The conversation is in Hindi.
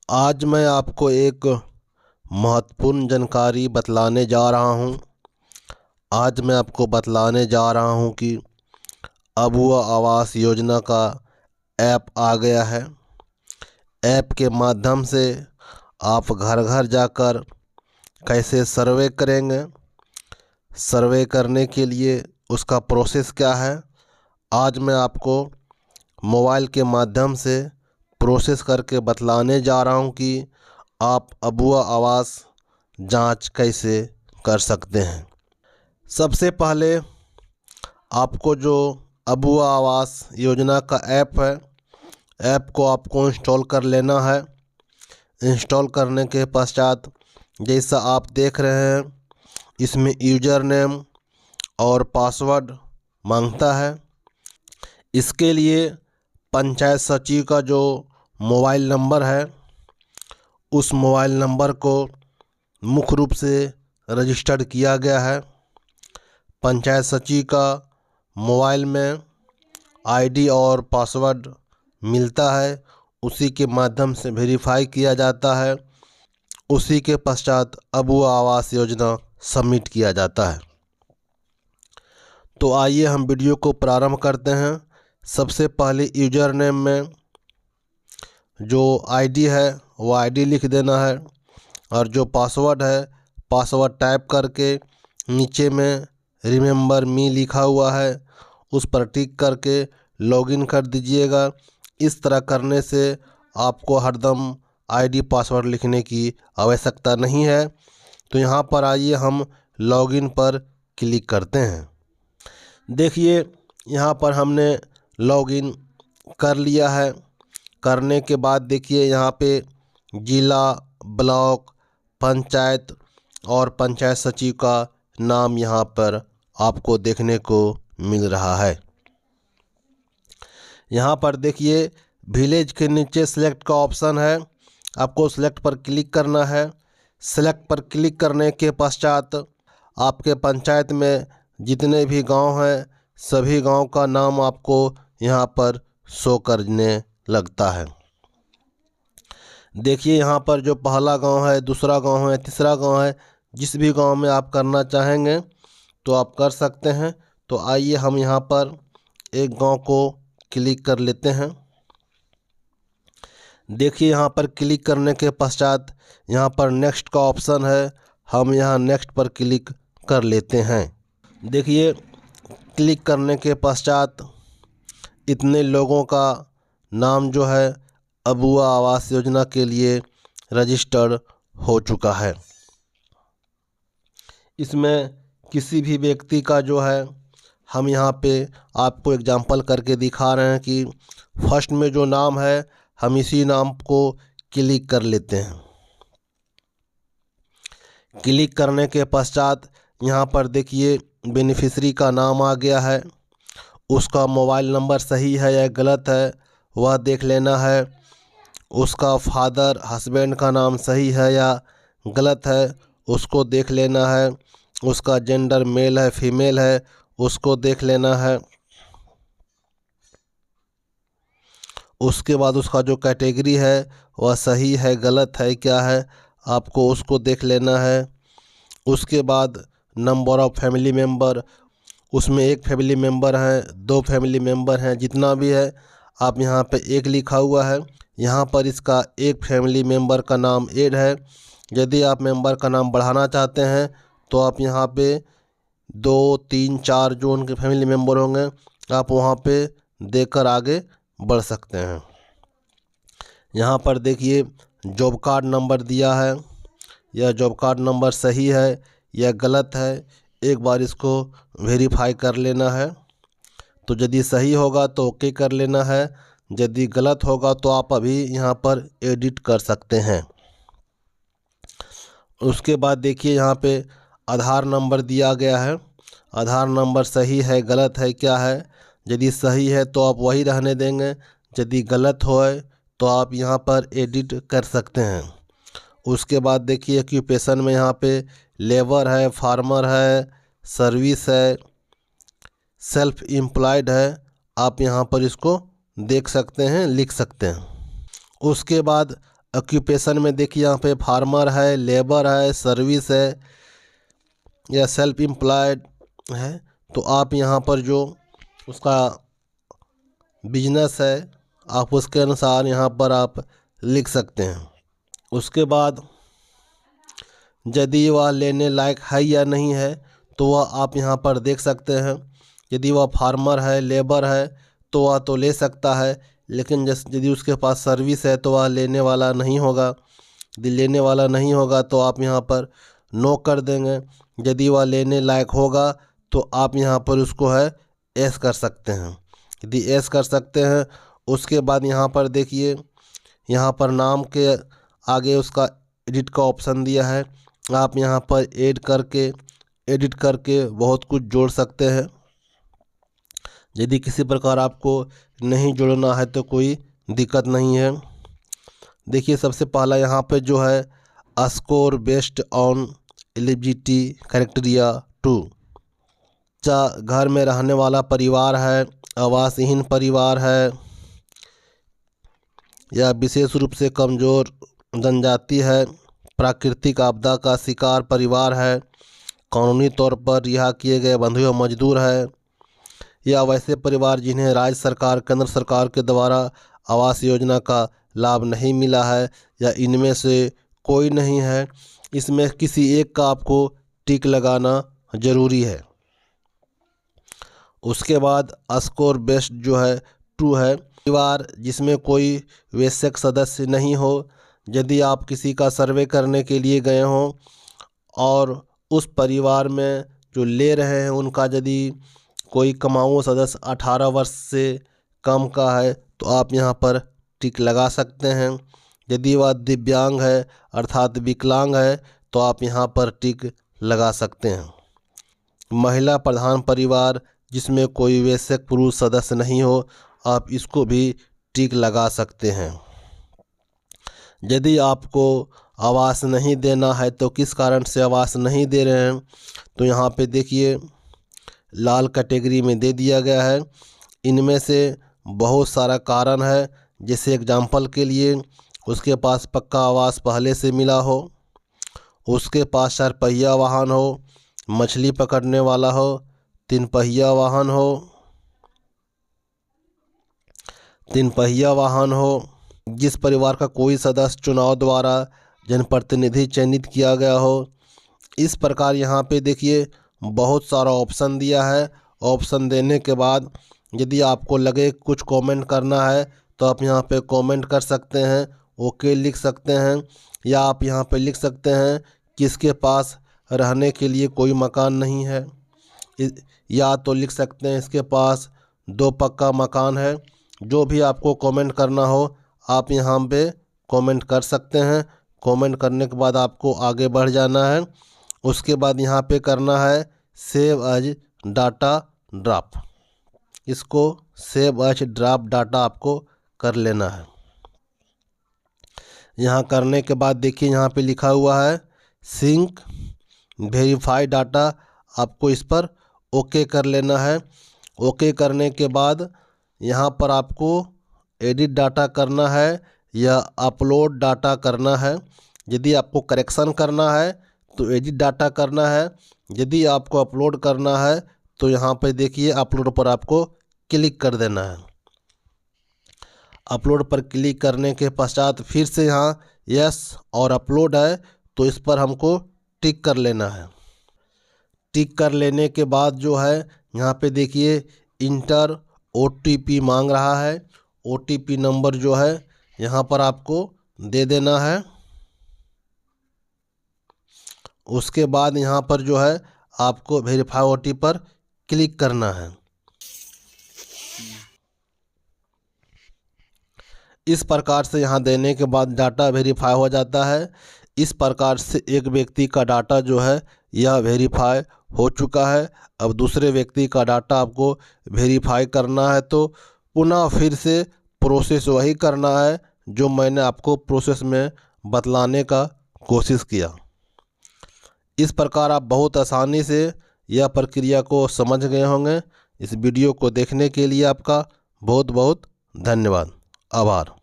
आज मैं आपको एक महत्वपूर्ण जानकारी बतलाने जा रहा हूँ। आज मैं आपको बतलाने जा रहा हूँ कि अबुआ आवास योजना का ऐप आ गया है। ऐप के माध्यम से आप घर घर जाकर कैसे सर्वे करेंगे, सर्वे करने के लिए उसका प्रोसेस क्या है, आज मैं आपको मोबाइल के माध्यम से प्रोसेस करके बतलाने जा रहा हूँ कि आप अबुआ आवास जांच कैसे कर सकते हैं। सबसे पहले आपको जो अबुआ आवास योजना का ऐप है, ऐप को आपको इंस्टॉल कर लेना है। इंस्टॉल करने के पश्चात जैसा आप देख रहे हैं, इसमें यूज़र नेम और पासवर्ड मांगता है। इसके लिए पंचायत सचिव का जो मोबाइल नंबर है, उस मोबाइल नंबर को मुख्य रूप से रजिस्टर्ड किया गया है। पंचायत सचिव का मोबाइल में आईडी और पासवर्ड मिलता है, उसी के माध्यम से वेरीफाई किया जाता है। उसी के पश्चात अबुआ आवास योजना सबमिट किया जाता है। तो आइए हम वीडियो को प्रारंभ करते हैं। सबसे पहले यूज़र नेम में जो आईडी है वो आईडी लिख देना है, और जो पासवर्ड है पासवर्ड टाइप करके नीचे में रिमेंबर मी लिखा हुआ है उस पर टिक करके लॉगिन कर दीजिएगा। इस तरह करने से आपको हरदम आईडी पासवर्ड लिखने की आवश्यकता नहीं है। तो यहाँ पर आइए हम लॉगिन पर क्लिक करते हैं। देखिए यहाँ पर हमने लॉगिन कर लिया है। करने के बाद देखिए यहाँ पे जिला, ब्लॉक, पंचायत और पंचायत सचिव का नाम यहाँ पर आपको देखने को मिल रहा है। यहाँ पर देखिए विलेज के नीचे सेलेक्ट का ऑप्शन है, आपको सेलेक्ट पर क्लिक करना है। सेलेक्ट पर क्लिक करने के पश्चात आपके पंचायत में जितने भी गांव हैं सभी गांव का नाम आपको यहाँ पर शो करने लगता है। देखिए यहाँ पर जो पहला गांव है, दूसरा गांव है, तीसरा गांव है, जिस भी गांव में आप करना चाहेंगे तो आप कर सकते हैं। तो आइए हम यहाँ पर एक गांव को क्लिक कर लेते हैं। देखिए यहाँ पर क्लिक करने के पश्चात यहाँ पर नेक्स्ट का ऑप्शन है, हम यहाँ नेक्स्ट पर क्लिक कर लेते हैं। देखिए क्लिक करने के पश्चात इतने लोगों का नाम जो है अबुआ आवास योजना के लिए रजिस्टर्ड हो चुका है। इसमें किसी भी व्यक्ति का जो है, हम यहाँ पे आपको एग्जांपल करके दिखा रहे हैं कि फर्स्ट में जो नाम है हम इसी नाम को क्लिक कर लेते हैं। क्लिक करने के पश्चात यहाँ पर देखिए बेनिफिशियरी का नाम आ गया है। उसका मोबाइल नंबर सही है या गलत है वह देख लेना है। उसका फादर हस्बैंड का नाम सही है या गलत है उसको देख लेना है। उसका जेंडर मेल है फीमेल है उसको देख लेना है। उसके बाद उसका जो कैटेगरी है वह सही है गलत है क्या है आपको उसको देख लेना है। उसके बाद नंबर ऑफ़ फैमिली मेंबर, उसमें एक फैमिली मेंबर है, दो फैमिली मेंबर हैं, जितना भी है आप यहाँ पे एक लिखा हुआ है। यहाँ पर इसका एक फैमिली मेंबर का नाम ऐड है। यदि आप मेंबर का नाम बढ़ाना चाहते हैं तो आप यहाँ पे 2, 3, 4 जो उनके फैमिली मेंबर होंगे आप वहाँ पे देकर आगे बढ़ सकते हैं। यहाँ पर देखिए जॉब कार्ड नंबर दिया है, यह जॉब कार्ड नंबर सही है या गलत है, एक बार इसको वेरीफाई कर लेना है। तो यदि सही होगा तो ओके कर लेना है, यदि गलत होगा तो आप अभी यहाँ पर एडिट कर सकते हैं। उसके बाद देखिए यहाँ पे आधार नंबर दिया गया है। आधार नंबर सही है गलत है क्या है, यदि सही है तो आप वही रहने देंगे, यदि गलत हो तो आप यहाँ पर एडिट कर सकते हैं। उसके बाद देखिए ऑक्यूपेशन में यहाँ पे लेबर है, फार्मर है, सर्विस है, सेल्फ एम्प्लॉयड है, आप यहाँ पर इसको देख सकते हैं, लिख सकते हैं। उसके बाद ऑक्यूपेशन में देखिए यहाँ पे फार्मर है, लेबर है, सर्विस है या सेल्फ एम्प्लॉयड है, तो आप यहाँ पर जो उसका बिजनेस है आप उसके अनुसार यहाँ पर आप लिख सकते हैं। उसके बाद यदि वह लेने लायक है या नहीं है तो वह आप यहाँ पर देख सकते हैं। यदि वह फार्मर है, लेबर है तो वह तो ले सकता है, लेकिन यदि उसके पास सर्विस है तो वह लेने वाला नहीं होगा। यदि लेने वाला नहीं होगा तो आप यहाँ पर नो कर देंगे। यदि वह लेने लायक होगा तो आप यहाँ पर उसको है एस कर सकते हैं। यदि एस कर सकते हैं उसके बाद यहाँ पर देखिए यहाँ पर नाम के आगे उसका एडिट का ऑप्शन दिया है। आप यहाँ पर एडिट करके बहुत कुछ जोड़ सकते हैं। यदि किसी प्रकार आपको नहीं जोड़ना है तो कोई दिक्कत नहीं है। देखिए सबसे पहला यहाँ पे जो है score based on eligibility criteria 2। घर में रहने वाला परिवार है, आवासहीन परिवार है या विशेष रूप से कमज़ोर जनजाति है, प्राकृतिक आपदा का शिकार परिवार है, कानूनी तौर पर रिहा किए गए बंधुए मजदूर है, या वैसे परिवार जिन्हें राज्य सरकार केंद्र सरकार के द्वारा आवास योजना का लाभ नहीं मिला है, या इनमें से कोई नहीं है। इसमें किसी एक का आपको टिक लगाना ज़रूरी है। उसके बाद स्कोर बेस्ड जो है 2 है, परिवार जिसमें कोई वयस्क सदस्य नहीं हो। यदि आप किसी का सर्वे करने के लिए गए हों और उस परिवार में जो ले रहे हैं उनका यदि कोई कमाऊ सदस्य 18 वर्ष से कम का है तो आप यहाँ पर टिक लगा सकते हैं। यदि वह दिव्यांग है अर्थात विकलांग है तो आप यहाँ पर टिक लगा सकते हैं। महिला प्रधान परिवार जिसमें कोई वयस्क पुरुष सदस्य नहीं हो, आप इसको भी टिक लगा सकते हैं। यदि आपको आवास नहीं देना है तो किस कारण से आवास नहीं दे रहे हैं, तो यहाँ पे देखिए लाल कैटेगरी में दे दिया गया है। इनमें से बहुत सारा कारण है, जैसे एग्जाम्पल के लिए उसके पास पक्का आवास पहले से मिला हो, उसके पास 4 पहिया वाहन हो, मछली पकड़ने वाला हो, 3 पहिया वाहन हो, जिस परिवार का कोई सदस्य चुनाव द्वारा जनप्रतिनिधि चयनित किया गया हो। इस प्रकार यहाँ पे देखिए बहुत सारा ऑप्शन दिया है। ऑप्शन देने के बाद यदि आपको लगे कुछ कमेंट करना है तो आप यहाँ पे कमेंट कर सकते हैं, ओके लिख सकते हैं, या आप यहाँ पे लिख सकते हैं किसके पास रहने के लिए कोई मकान नहीं है, या तो लिख सकते हैं इसके पास 2 पक्का मकान है। जो भी आपको कमेंट करना हो आप यहाँ पे कमेंट कर सकते हैं। कमेंट करने के बाद आपको आगे बढ़ जाना है। उसके बाद यहाँ पे करना है सेव एज डाटा ड्रॉप। इसको सेव एज ड्रॉप डाटा आपको कर लेना है। यहाँ करने के बाद देखिए यहाँ पे लिखा हुआ है सिंक वेरीफाई डाटा, आपको इस पर ओके कर लेना है। ओके करने के बाद यहाँ पर आपको एडिट डाटा करना है या अपलोड डाटा करना है। यदि आपको करेक्शन करना है तो एडिट डाटा करना है, यदि आपको अपलोड करना है तो यहाँ पे देखिए अपलोड पर आपको क्लिक कर देना है। अपलोड पर क्लिक करने के पश्चात फिर से यहाँ यस और अपलोड है तो इस पर हमको टिक कर लेना है। टिक कर लेने के बाद जो है यहाँ पे देखिए इंटर OTP मांग रहा है। OTP नंबर जो है यहाँ पर आपको दे देना है। उसके बाद यहाँ पर जो है आपको वेरीफाई OTP पर क्लिक करना है। इस प्रकार से यहाँ देने के बाद डाटा वेरीफाई हो जाता है। इस प्रकार से एक व्यक्ति का डाटा जो है यह वेरीफाई हो चुका है। अब दूसरे व्यक्ति का डाटा आपको वेरीफाई करना है तो पुनः फिर से प्रोसेस वही करना है जो मैंने आपको प्रोसेस में बतलाने का कोशिश किया। इस प्रकार आप बहुत आसानी से यह प्रक्रिया को समझ गए होंगे। इस वीडियो को देखने के लिए आपका बहुत बहुत धन्यवाद, आभार।